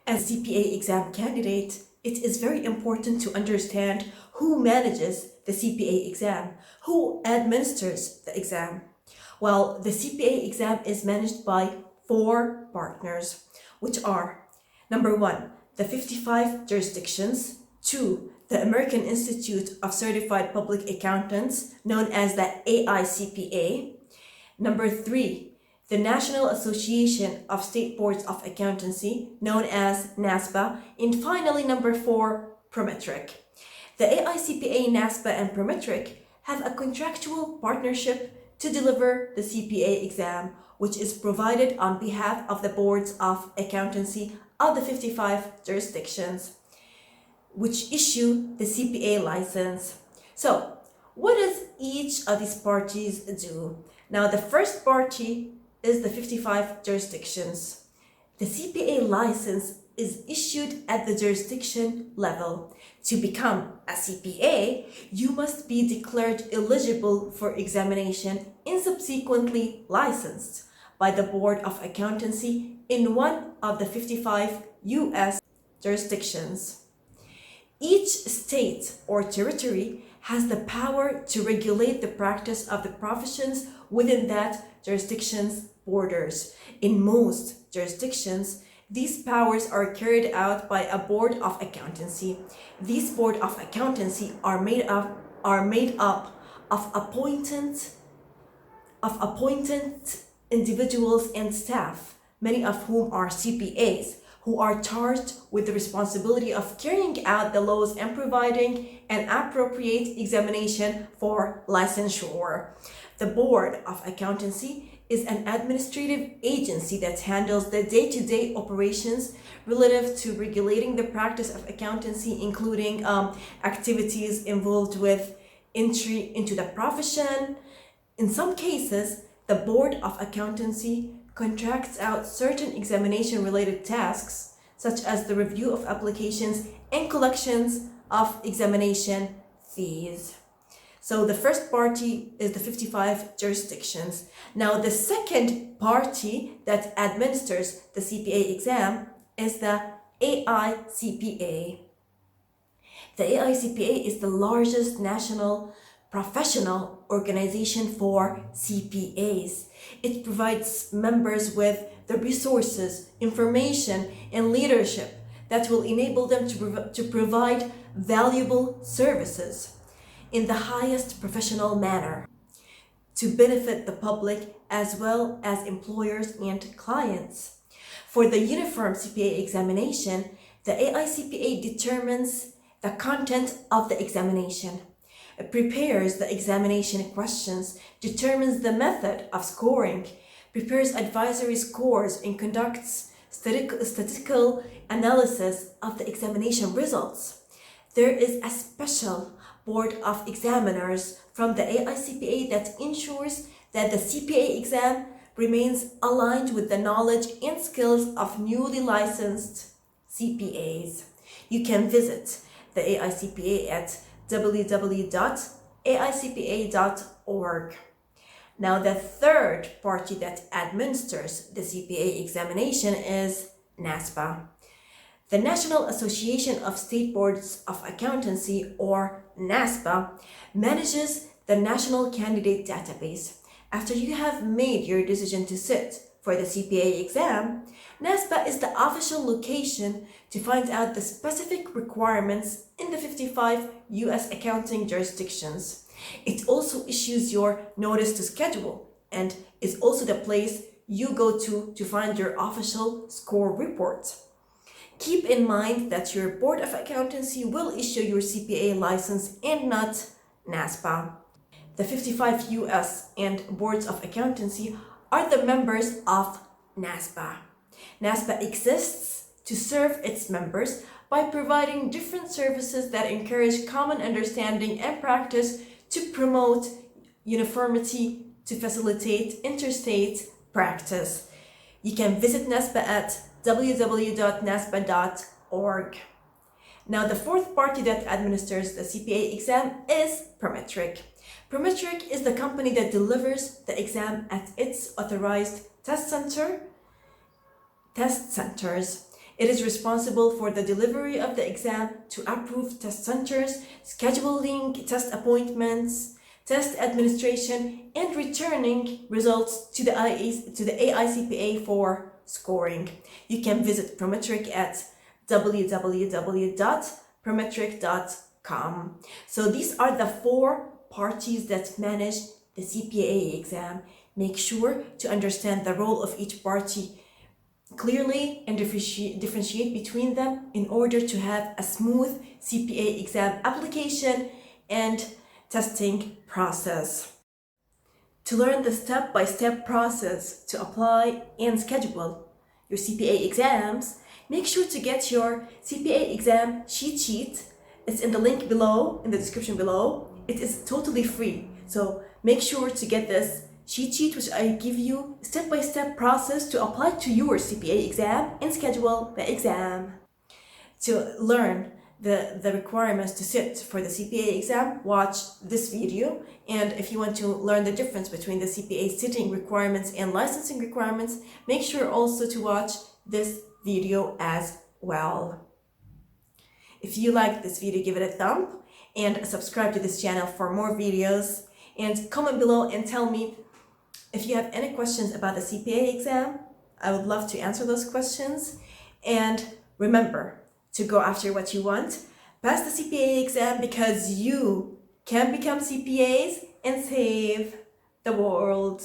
As a CPA exam candidate, it is very important to understand who manages the CPA exam, who administers the exam. Well, the CPA exam is managed by 4 partners, which are: number 1, the 55 jurisdictions; 2, the American Institute of Certified Public Accountants, known as the AICPA; number 3, the National Association of State Boards of Accountancy, known as NASBA; and finally, number 4, Prometric. The AICPA, NASPA, and Prometric have a contractual partnership to deliver the CPA exam, which is provided on behalf of the boards of accountancy of the 55 jurisdictions, which issue the CPA license. So, what does each of these parties do? Now, the first party is the 55 jurisdictions. The CPA license is issued at the jurisdiction level. To become a CPA, you must be declared eligible for examination and subsequently licensed by the Board of Accountancy in one of the 55 U.S. jurisdictions. Each state or territory has the power to regulate the practice of the professions within that jurisdiction's borders. In most jurisdictions, these powers are carried out by a board of accountancy. These board of accountancy are made up of appointed individuals and staff, many of whom are CPAs, who are charged with the responsibility of carrying out the laws and providing an appropriate examination for licensure. The Board of Accountancy is an administrative agency that handles the day-to-day operations relative to regulating the practice of accountancy, including activities involved with entry into the profession. In some cases, the Board of Accountancy contracts out certain examination-related tasks, such as the review of applications and collections of examination fees. So the first party is the 55 jurisdictions. Now, the second party that administers the CPA exam is the AICPA. The AICPA is the largest national professional organization for CPAs. It provides members with the resources, information, and leadership that will enable them to provide valuable services in the highest professional manner to benefit the public as well as employers and clients. For the uniform CPA examination, the AICPA determines the content of the examination. It prepares the examination questions, determines the method of scoring, prepares advisory scores, and conducts statistical analysis of the examination results. There is a special board of examiners from the AICPA that ensures that the CPA exam remains aligned with the knowledge and skills of newly licensed CPAs. You can visit the AICPA at www.aicpa.org. Now, the third party that administers the CPA examination is NASPA. The National Association of State Boards of Accountancy, or NASPA, manages the National Candidate Database. After you have made your decision to sit for the CPA exam, NASPA is the official location to find out the specific requirements in the 55 U.S. accounting jurisdictions. It also issues your notice to schedule and is also the place you go to find your official score report. Keep in mind that your Board of Accountancy will issue your CPA license and not NASPA. The 55 U.S. and Boards of Accountancy are the members of NASBA. NASBA exists to serve its members by providing different services that encourage common understanding and practice to promote uniformity to facilitate interstate practice. You can visit NASBA at www.nasba.org. Now, the fourth party that administers the CPA exam is Prometric. Prometric is the company that delivers the exam at its authorized test centers. It is responsible for the delivery of the exam, to approve test centers, scheduling test appointments, test administration, and returning results to the AICPA for scoring. You can visit Prometric at www.prometric.com. So these are the 4 parties that manage the CPA exam. Make sure to understand the role of each party clearly and differentiate between them in order to have a smooth CPA exam application and testing process. To learn the step-by-step process to apply and schedule your CPA exams, make sure to get your CPA exam cheat sheet. It's in the link below, in the description below. It is totally free. So make sure to get this cheat sheet, which I give you step-by-step process to apply to your CPA exam and schedule the exam. To learn the requirements to sit for the CPA exam, watch this video. And if you want to learn the difference between the CPA sitting requirements and licensing requirements, make sure also to watch this video as well. If you like this video, give it a thumb and subscribe to this channel for more videos, and comment below and tell me if you have any questions about the CPA exam. I would love to answer those questions. And remember to go after what you want. Pass the CPA exam because you can become CPAs and save the world.